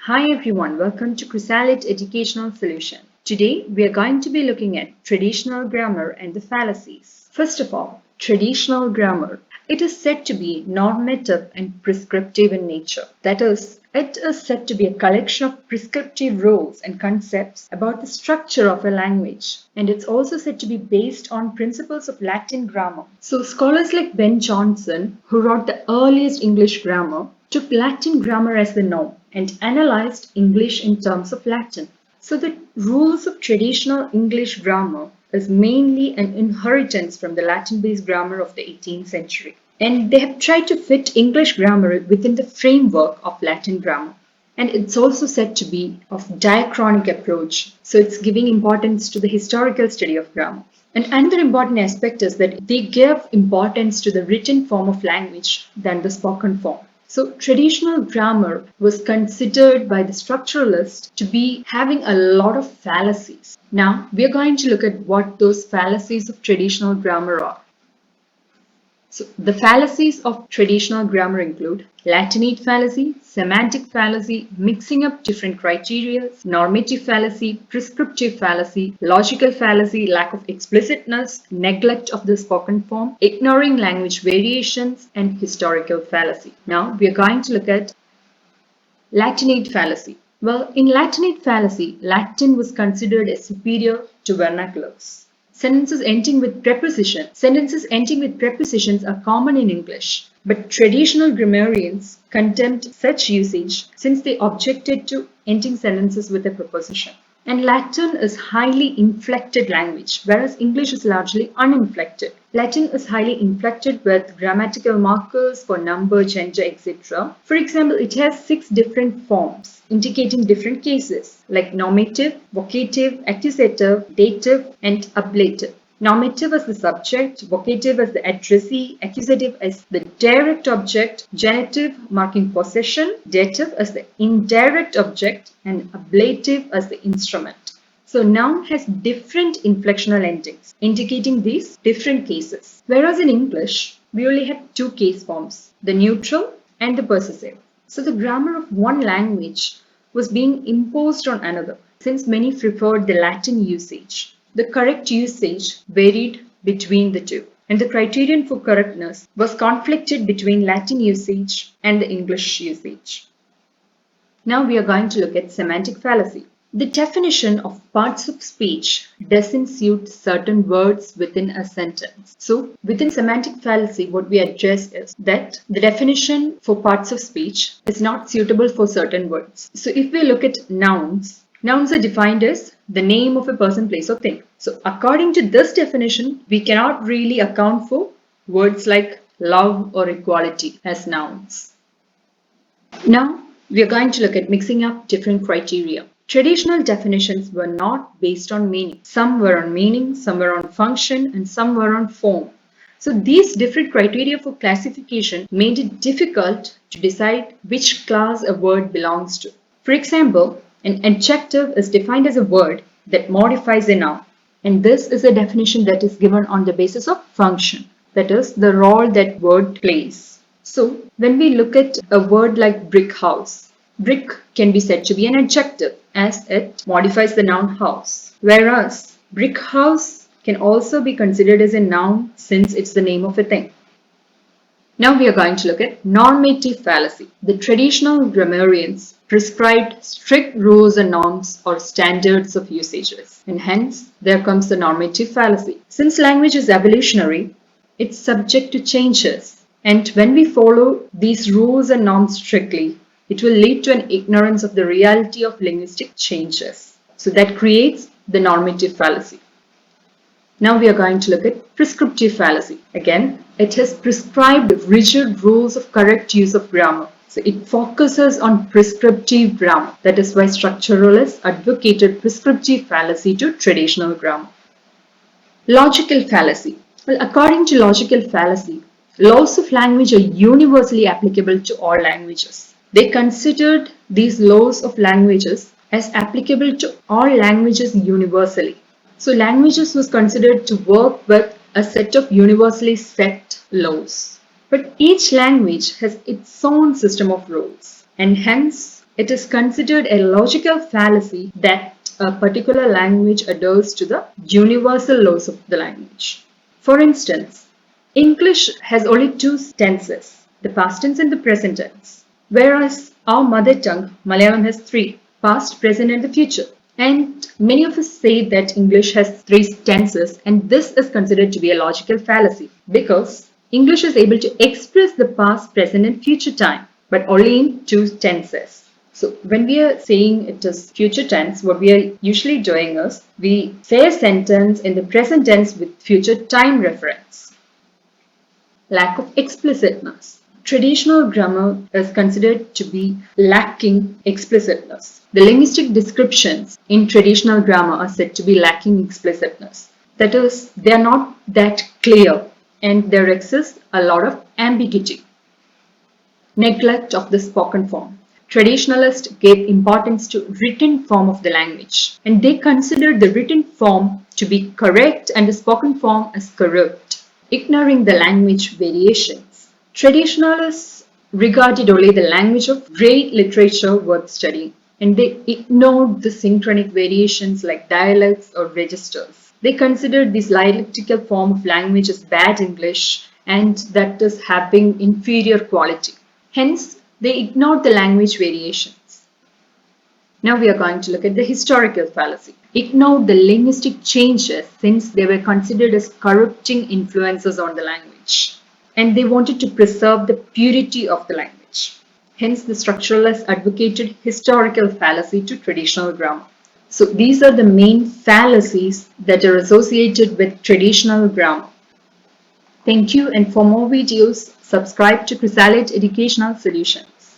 Hi everyone, welcome to Chrysalid Educational Solution. Today we are going to be looking at traditional grammar and the fallacies. First of all, traditional grammar. It is said to be normative and prescriptive in nature. That is, it is said to be a collection of prescriptive rules and concepts about the structure of a language. And it's also said to be based on principles of Latin grammar. So scholars like Ben Jonson, who wrote the earliest English grammar, took Latin grammar as the norm and analyzed English in terms of Latin. So the rules of traditional English grammar is mainly an inheritance from the Latin-based grammar of the 18th century. And they have tried to fit English grammar within the framework of Latin grammar. And it's also said to be of diachronic approach. So it's giving importance to the historical study of grammar. And another important aspect is that they give importance to the written form of language than the spoken form. So traditional grammar was considered by the structuralists to be having a lot of fallacies. Now we are going to look at what those fallacies of traditional grammar are. So the fallacies of traditional grammar include Latinate fallacy, semantic fallacy, mixing up different criteria, normative fallacy, prescriptive fallacy, logical fallacy, lack of explicitness, neglect of the spoken form, ignoring language variations, and historical fallacy. Now we are going to look at Latinate fallacy. Well, in Latinate fallacy, Latin was considered as superior to vernaculars. Sentences ending with prepositions are common in English, but traditional grammarians condemned such usage since they objected to ending sentences with a preposition. And Latin is highly inflected language, whereas English is largely uninflected. Latin is highly inflected with grammatical markers for number, gender, etc. For example, it has 6 different forms indicating different cases like nominative, vocative, accusative, dative, and ablative. Nominative as the subject, vocative as the addressee, accusative as the direct object, genitive marking possession, dative as the indirect object, and ablative as the instrument. So noun has different inflectional endings, indicating these different cases. Whereas in English, we only have 2 case forms, the neutral and the possessive. So the grammar of one language was being imposed on another, since many preferred the Latin usage. The correct usage varied between the two, and the criterion for correctness was conflicted between Latin usage and the English usage. Now we are going to look at semantic fallacy. The definition of parts of speech doesn't suit certain words within a sentence. So within semantic fallacy, what we address is that the definition for parts of speech is not suitable for certain words. So if we look at nouns, nouns are defined as the name of a person, place, or thing. So according to this definition, we cannot really account for words like love or equality as nouns. Now we are going to look at mixing up different criteria. Traditional definitions were not based on meaning. Some were on meaning, some were on function, and some were on form. So these different criteria for classification made it difficult to decide which class a word belongs to. For example, an adjective is defined as a word that modifies a noun. And this is a definition that is given on the basis of function. That is, the role that word plays. So when we look at a word like brick house, brick can be said to be an adjective as it modifies the noun house. Whereas brick house can also be considered as a noun since it's the name of a thing. Now we are going to look at normative fallacy. The traditional grammarians prescribed strict rules and norms or standards of usages, and hence there comes the normative fallacy. Since language is evolutionary, it's subject to changes, and when we follow these rules and norms strictly, it will lead to an ignorance of the reality of linguistic changes. So that creates the normative fallacy. Now we are going to look at prescriptive fallacy. Again, it has prescribed rigid rules of correct use of grammar. So it focuses on prescriptive grammar. That is why structuralists advocated prescriptive fallacy to traditional grammar. Logical fallacy. Well, according to logical fallacy, laws of language are universally applicable to all languages. They considered these laws of languages as applicable to all languages universally. So languages was considered to work with a set of universally set laws. But each language has its own system of rules, and hence It is considered a logical fallacy that a particular language adheres to the universal laws of the language. For instance, English has only two tenses, the past tense and the present tense, whereas our mother tongue, Malayalam, has three, past, present and the future. And many of us say that English has three tenses, and this is considered to be a logical fallacy because English is able to express the past, present and future time, but only in two tenses. So when we are saying it is future tense, what we are usually doing is we say a sentence in the present tense with future time reference. Lack of explicitness. Traditional grammar is considered to be lacking explicitness. The linguistic descriptions in traditional grammar are said to be lacking explicitness. That is, they are not that clear and there exists a lot of ambiguity. Neglect of the spoken form. Traditionalists gave importance to written form of the language and they considered the written form to be correct and the spoken form as corrupt, ignoring the language variations. Traditionalists regarded only the language of great literature worth studying and they ignored the synchronic variations like dialects or registers. They considered this dialectical form of language as bad English and that is having inferior quality. Hence, they ignored the language variations. Now we are going to look at the historical fallacy. Ignored the linguistic changes since they were considered as corrupting influences on the language. And they wanted to preserve the purity of the language. Hence, the structuralists advocated historical fallacy to traditional grammar. So these are the main fallacies that are associated with traditional grammar. Thank you, and for more videos, subscribe to Chrysalid Educational Solutions.